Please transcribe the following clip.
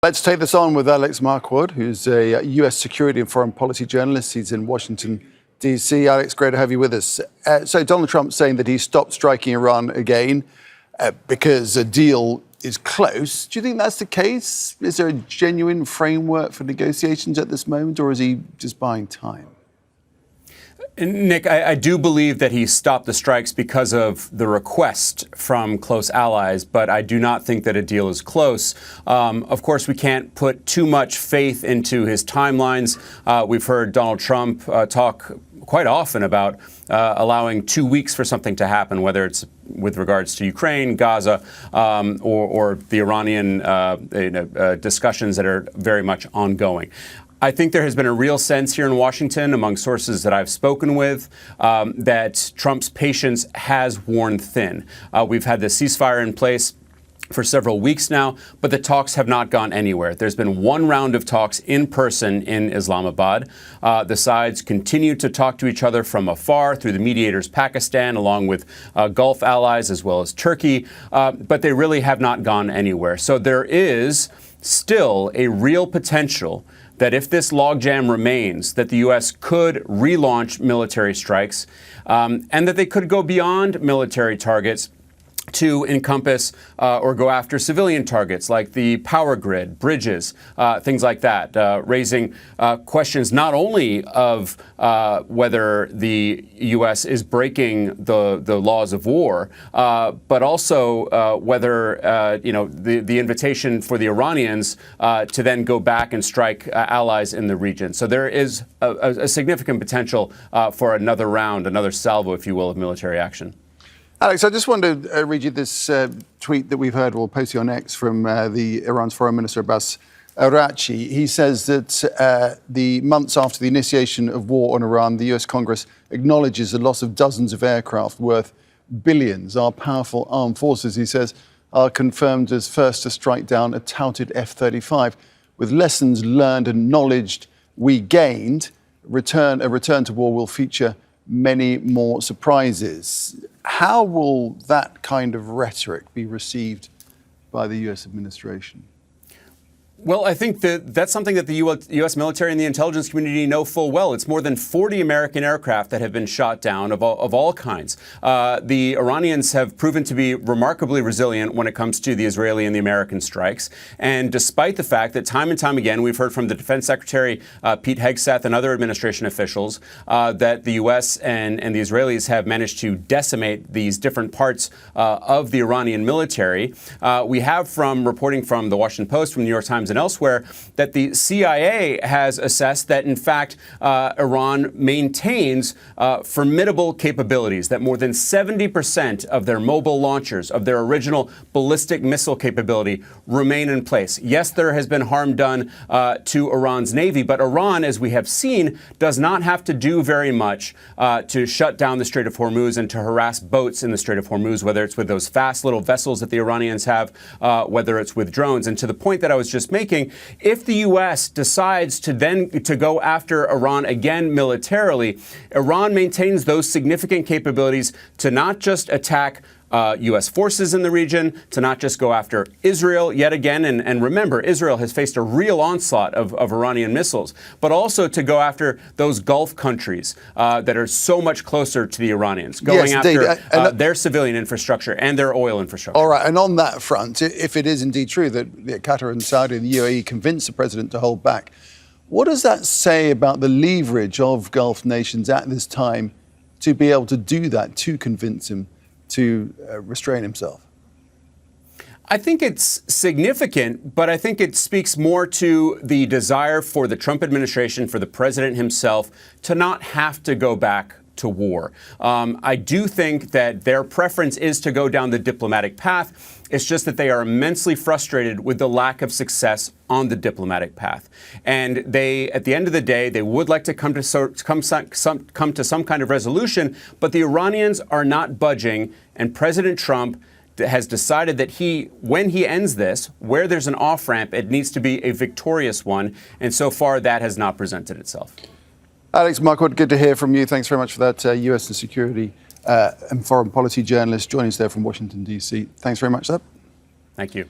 Let's take this on with Alex Marquardt, who's a US security and foreign policy journalist. He's in Washington, D.C. Alex, great to have you with us. So Donald Trump's saying that he stopped striking Iran again because a deal is close. Do you think that's the case? Is there a genuine framework for negotiations at this moment, or is he just buying time? Nick, I do believe that he stopped the strikes because of the request from close allies, but I do not think that a deal is close. Of course, we can't put too much faith into his timelines. We've heard Donald Trump talk quite often about allowing 2 weeks for something to happen, whether it's with regards to Ukraine, Gaza, or the Iranian discussions that are very much ongoing. I think there has been a real sense here in Washington, among sources that I've spoken with, that Trump's patience has worn thin. We've had the ceasefire in place for several weeks now, but the talks have not gone anywhere. There's been one round of talks in person in Islamabad. The sides continue to talk to each other from afar through the mediators Pakistan, along with Gulf allies as well as Turkey, but they really have not gone anywhere. So there is still a real potential that if this logjam remains, that the U.S. could relaunch military strikes and that they could go beyond military targets to encompass or go after civilian targets like the power grid, bridges, things like that, raising questions not only of whether the U.S. is breaking the laws of war, but also whether the invitation for the Iranians to then go back and strike allies in the region. So there is a significant potential for another round, another salvo, if you will, of military action. Alex, I just wanted to read you this tweet that we've heard, or posted on X, from Iran's Foreign Minister Abbas. Araghchi. He says that the months after the initiation of war on Iran, the US Congress acknowledges the loss of dozens of aircraft worth billions. Our powerful armed forces, he says, are confirmed as first to strike down a touted F-35. With lessons learned and knowledge we gained, a return to war will feature many more surprises. How will that kind of rhetoric be received by the US administration? Well, I think that that's something that the U.S. military and the intelligence community know full well. It's more than 40 American aircraft that have been shot down of all kinds. The Iranians have proven to be remarkably resilient when it comes to the Israeli and the American strikes. And despite the fact that time and time again, we've heard from the Defense Secretary Pete Hegseth and other administration officials that the U.S. and the Israelis have managed to decimate these different parts of the Iranian military. We have from reporting from the Washington Post, from the New York Times, and elsewhere, that the CIA has assessed that, in fact, Iran maintains formidable capabilities, that more than 70% of their mobile launchers, of their original ballistic missile capability, remain in place. Yes, there has been harm done to Iran's Navy, but Iran, as we have seen, does not have to do very much to shut down the Strait of Hormuz and to harass boats in the Strait of Hormuz, whether it's with those fast little vessels that the Iranians have, whether it's with drones. And to the point that I was just making, if the U.S. decides to go after Iran again militarily, Iran maintains those significant capabilities to not just attack U.S. forces in the region, to not just go after Israel yet again, and remember, Israel has faced a real onslaught of Iranian missiles, but also to go after those Gulf countries that are so much closer to the Iranians, going after their civilian infrastructure and their oil infrastructure. All right, and on that front, if it is indeed true that Qatar and Saudi and the UAE convinced the president to hold back, what does that say about the leverage of Gulf nations at this time to be able to do that, to convince him to restrain himself? I think it's significant, but I think it speaks more to the desire for the Trump administration, for the president himself, to not have to go back to war. I do think that their preference is to go down the diplomatic path. It's just that they are immensely frustrated with the lack of success on the diplomatic path. And they, at the end of the day, they would like to come to some kind of resolution, but the Iranians are not budging, and President Trump has decided that when he ends this, where there's an off-ramp, it needs to be a victorious one, and so far that has not presented itself. Alex Marquardt, good to hear from you. Thanks very much for that. US and security and foreign policy journalist joining us there from Washington, D.C. Thanks very much, sir. Thank you.